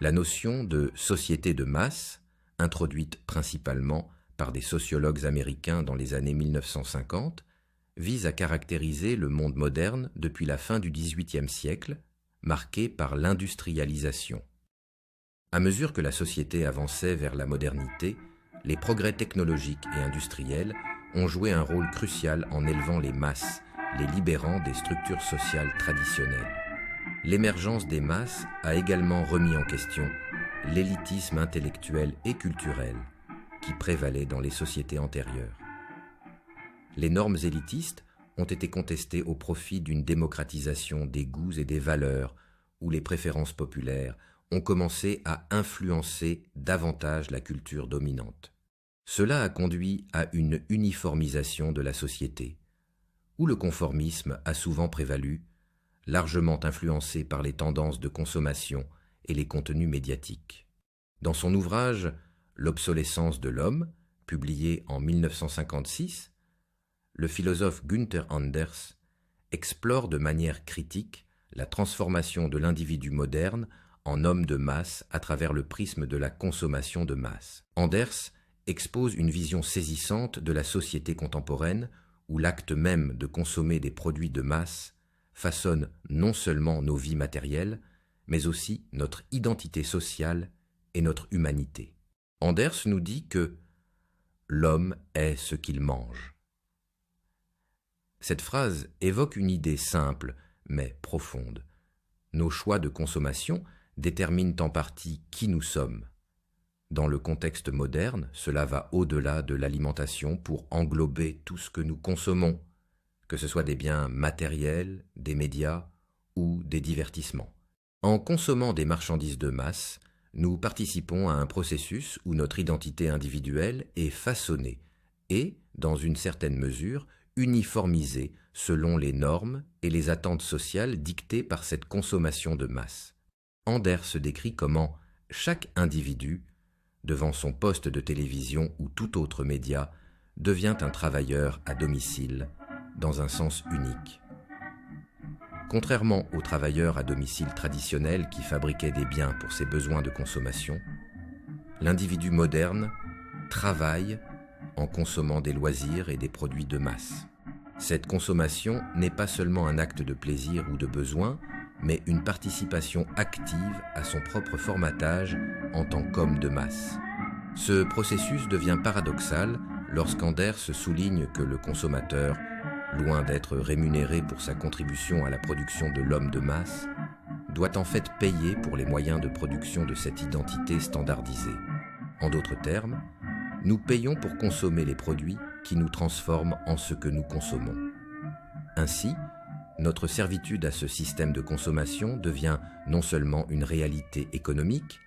La notion de société de masse, introduite principalement par des sociologues américains dans les années 1950, vise à caractériser le monde moderne depuis la fin du XVIIIe siècle, marqué par l'industrialisation. À mesure que la société avançait vers la modernité, les progrès technologiques et industriels ont joué un rôle crucial en élevant les masses, les libérant des structures sociales traditionnelles. L'émergence des masses a également remis en question l'élitisme intellectuel et culturel qui prévalait dans les sociétés antérieures. Les normes élitistes ont été contestées au profit d'une démocratisation des goûts et des valeurs, où les préférences populaires ont commencé à influencer davantage la culture dominante. Cela a conduit à une uniformisation de la société, où le conformisme a souvent prévalu, largement influencé par les tendances de consommation et les contenus médiatiques. Dans son ouvrage « L'obsolescence de l'homme », publié en 1956, le philosophe Günther Anders explore de manière critique la transformation de l'individu moderne en homme de masse à travers le prisme de la consommation de masse. Anders expose une vision saisissante de la société contemporaine où l'acte même de consommer des produits de masse façonne non seulement nos vies matérielles, mais aussi notre identité sociale et notre humanité. Anders nous dit que l'homme est ce qu'il mange. Cette phrase évoque une idée simple, mais profonde. Nos choix de consommation déterminent en partie qui nous sommes. Dans le contexte moderne, cela va au-delà de l'alimentation pour englober tout ce que nous consommons, que ce soit des biens matériels, des médias ou des divertissements. En consommant des marchandises de masse, nous participons à un processus où notre identité individuelle est façonnée et, dans une certaine mesure, uniformisée selon les normes et les attentes sociales dictées par cette consommation de masse. Anders se décrit comment chaque individu, devant son poste de télévision ou tout autre média, devient un travailleur à domicile, dans un sens unique. Contrairement aux travailleurs à domicile traditionnels qui fabriquaient des biens pour ses besoins de consommation, l'individu moderne travaille en consommant des loisirs et des produits de masse. Cette consommation n'est pas seulement un acte de plaisir ou de besoin, mais une participation active à son propre formatage en tant qu'homme de masse. Ce processus devient paradoxal lorsqu'Anders souligne que le consommateur, loin d'être rémunéré pour sa contribution à la production de l'homme de masse, doit en fait payer pour les moyens de production de cette identité standardisée. En d'autres termes, nous payons pour consommer les produits qui nous transforment en ce que nous consommons. Ainsi, notre servitude à ce système de consommation devient non seulement une réalité économique,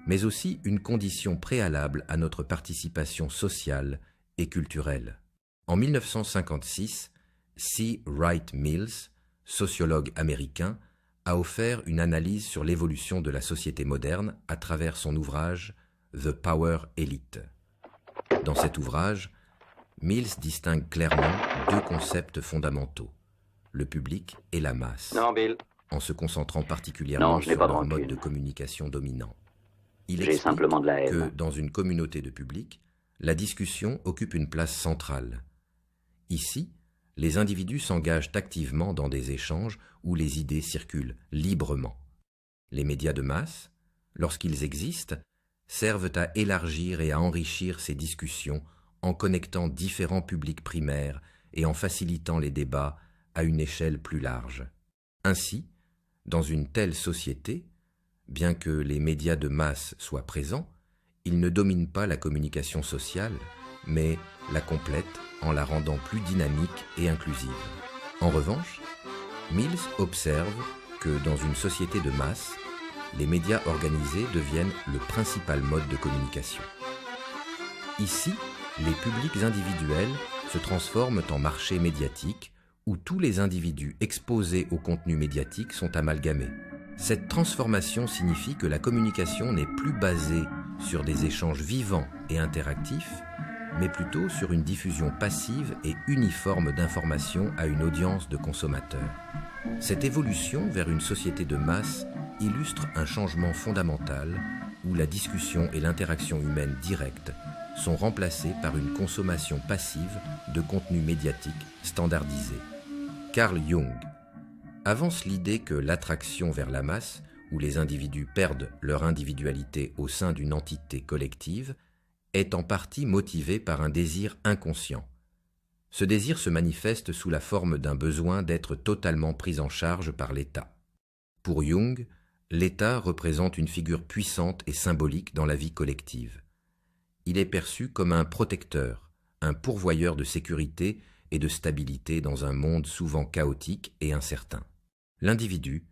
mais aussi une condition préalable à notre participation sociale et culturelle. En 1956, C. Wright Mills, sociologue américain, a offert une analyse sur l'évolution de la société moderne à travers son ouvrage « The Power Elite ». Dans cet ouvrage, Mills distingue clairement deux concepts fondamentaux, le public et la masse, en se concentrant particulièrement sur leur mode de communication dominant. Il explique que dans une communauté de public, la discussion occupe une place centrale. Ici, les individus s'engagent activement dans des échanges où les idées circulent librement. Les médias de masse, lorsqu'ils existent, servent à élargir et à enrichir ces discussions en connectant différents publics primaires et en facilitant les débats à une échelle plus large. Ainsi, dans une telle société, bien que les médias de masse soient présents, ils ne dominent pas la communication sociale, mais la complètent en la rendant plus dynamique et inclusive. En revanche, Mills observe que dans une société de masse, les médias organisés deviennent le principal mode de communication. Ici, les publics individuels se transforment en marchés médiatiques où tous les individus exposés au contenu médiatique sont amalgamés. Cette transformation signifie que la communication n'est plus basée sur des échanges vivants et interactifs, mais plutôt sur une diffusion passive et uniforme d'informations à une audience de consommateurs. Cette évolution vers une société de masse illustre un changement fondamental où la discussion et l'interaction humaine directe sont remplacées par une consommation passive de contenus médiatiques standardisés. Carl Jung avance l'idée que l'attraction vers la masse, où les individus perdent leur individualité au sein d'une entité collective, est en partie motivée par un désir inconscient. Ce désir se manifeste sous la forme d'un besoin d'être totalement pris en charge par l'État. Pour Jung, l'État représente une figure puissante et symbolique dans la vie collective. Il est perçu comme un protecteur, un pourvoyeur de sécurité et de stabilité dans un monde souvent chaotique et incertain. L'individu,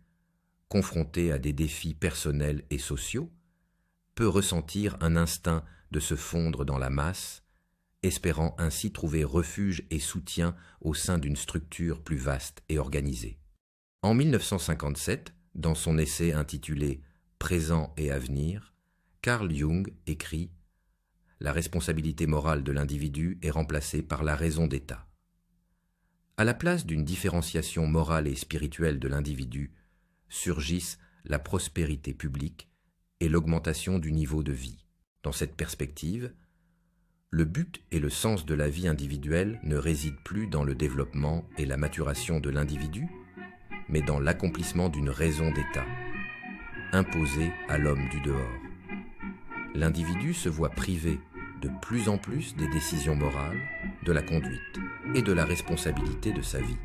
confronté à des défis personnels et sociaux, peut ressentir un instinct de se fondre dans la masse, espérant ainsi trouver refuge et soutien au sein d'une structure plus vaste et organisée. En 1957, dans son essai intitulé « Présent et avenir », Carl Jung écrit « La responsabilité morale de l'individu est remplacée par la raison d'État. À la place d'une différenciation morale et spirituelle de l'individu, surgissent la prospérité publique et l'augmentation du niveau de vie. Dans cette perspective, le but et le sens de la vie individuelle ne résident plus dans le développement et la maturation de l'individu, mais dans l'accomplissement d'une raison d'État, imposée à l'homme du dehors. L'individu se voit privé de plus en plus des décisions morales, de la conduite et de la responsabilité de sa vie.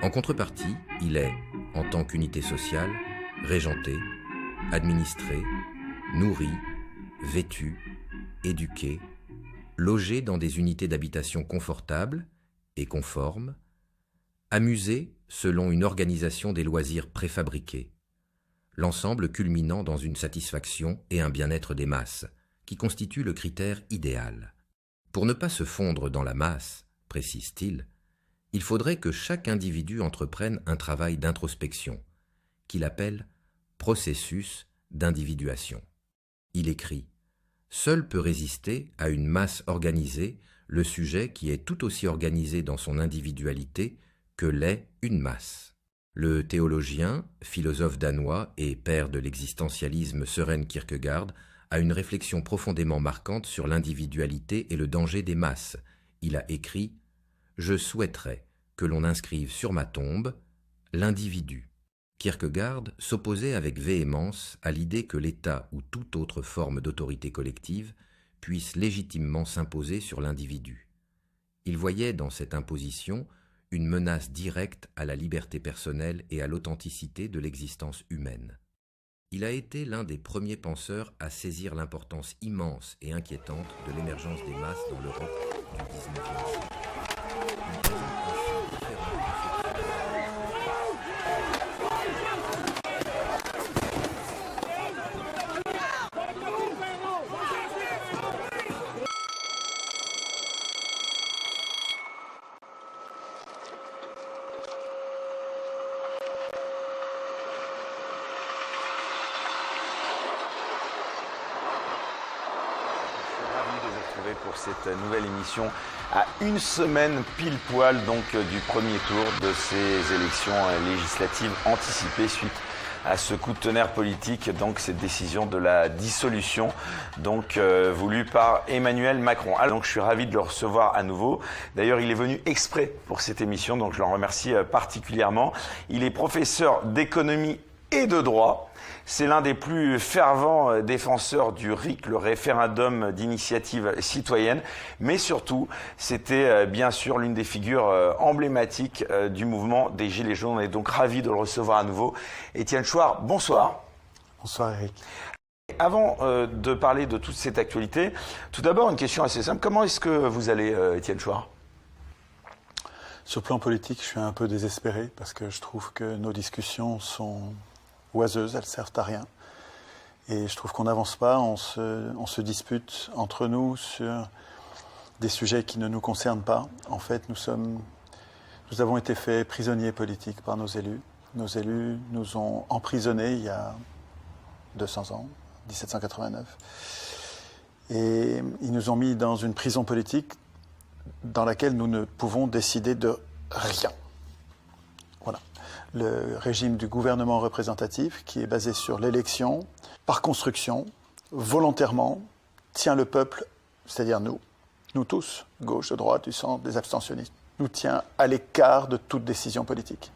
En contrepartie, il est, en tant qu'unité sociale, régenté, administré, nourri, vêtu, éduqué, logé dans des unités d'habitation confortables et conformes, amusé selon une organisation des loisirs préfabriqués, l'ensemble culminant dans une satisfaction et un bien-être des masses, qui constitue le critère idéal. Pour ne pas se fondre dans la masse, précise-t-il, il faudrait que chaque individu entreprenne un travail d'introspection, qu'il appelle processus d'individuation. Il écrit « Seul peut résister à une masse organisée le sujet qui est tout aussi organisé dans son individualité que l'est une masse. » Le théologien, philosophe danois et père de l'existentialisme Søren Kierkegaard a une réflexion profondément marquante sur l'individualité et le danger des masses. Il a écrit « Je souhaiterais que l'on inscrive sur ma tombe l'individu ». Kierkegaard s'opposait avec véhémence à l'idée que l'État ou toute autre forme d'autorité collective puisse légitimement s'imposer sur l'individu. Il voyait dans cette imposition une menace directe à la liberté personnelle et à l'authenticité de l'existence humaine. Il a été l'un des premiers penseurs à saisir l'importance immense et inquiétante de l'émergence des masses dans l'Europe du XIXe siècle. Pour cette nouvelle émission à une semaine pile poil donc du premier tour de ces élections législatives anticipées suite à ce coup de tonnerre politique, donc cette décision de la dissolution donc voulue par Emmanuel Macron. Alors, donc je suis ravi de le recevoir à nouveau. D'ailleurs, il est venu exprès pour cette émission, donc je l'en remercie particulièrement. Il est professeur d'économie et de droit. C'est l'un des plus fervents défenseurs du RIC, le référendum d'initiative citoyenne, mais surtout, c'était bien sûr l'une des figures emblématiques du mouvement des Gilets jaunes. On est donc ravis de le recevoir à nouveau. Étienne Chouard, bonsoir. Bonsoir Eric. Avant de parler de toute cette actualité, tout d'abord une question assez simple. Comment est-ce que vous allez, Étienne Chouard ? Sur le plan politique, je suis un peu désespéré parce que je trouve que nos discussions sont oiseuses, elles ne servent à rien. Et je trouve qu'on n'avance pas, on se dispute entre nous sur des sujets qui ne nous concernent pas. En fait, nous avons été faits prisonniers politiques par nos élus. Nos élus nous ont emprisonnés il y a 200 ans, 1789. Et ils nous ont mis dans une prison politique dans laquelle nous ne pouvons décider de rien. Voilà. Le régime du gouvernement représentatif, qui est basé sur l'élection, par construction, volontairement, tient le peuple, c'est-à-dire nous tous, gauche, de droite, du centre, des abstentionnistes, nous tient à l'écart de toute décision politique.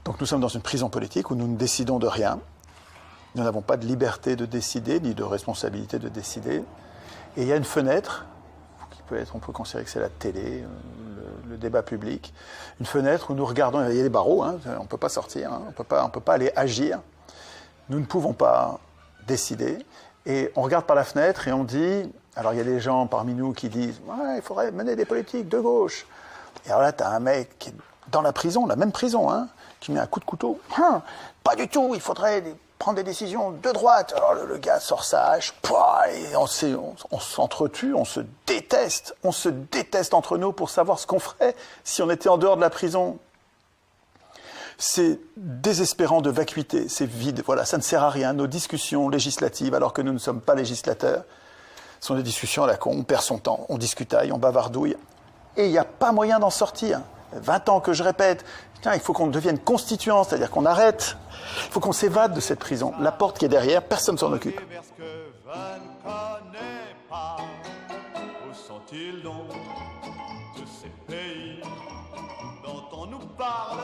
Donc nous sommes dans une prison politique où nous ne décidons de rien. Nous n'avons pas de liberté de décider, ni de responsabilité de décider. Et il y a une fenêtre, qui peut être, on peut considérer que c'est la télé, le débat public, une fenêtre où nous regardons, il y a des barreaux, hein, on ne peut pas sortir, hein, on ne peut pas aller agir. Nous ne pouvons pas décider. Et on regarde par la fenêtre et on dit, alors il y a des gens parmi nous qui disent ouais, il faudrait mener des politiques de gauche. Et alors là, tu as un mec qui est dans la prison, la même prison, hein, qui met un coup de couteau. Pas du tout, il faudrait prendre des décisions de droite. Alors le gars sort sa hache, et on s'entretue, on se déteste entre nous pour savoir ce qu'on ferait si on était en dehors de la prison. C'est désespérant de vacuité, c'est vide, voilà, ça ne sert à rien. Nos discussions législatives, alors que nous ne sommes pas législateurs, sont des discussions à la con, on perd son temps, on discutaille, on bavardouille, et il n'y a pas moyen d'en sortir. 20 ans que je répète, putain, il faut qu'on devienne constituant, c'est-à-dire qu'on arrête, il faut qu'on s'évade de cette prison. La porte qui est derrière, personne ne s'en occupe. Où sont-ils donc, tous ces pays dont on nous parle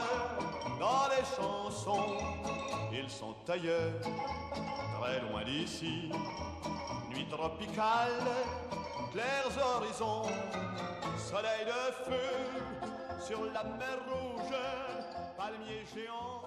dans les chansons? Ils sont ailleurs, très loin d'ici. Nuit tropicale, clairs horizons, soleil de feu sur la mer rouge, palmiers géants.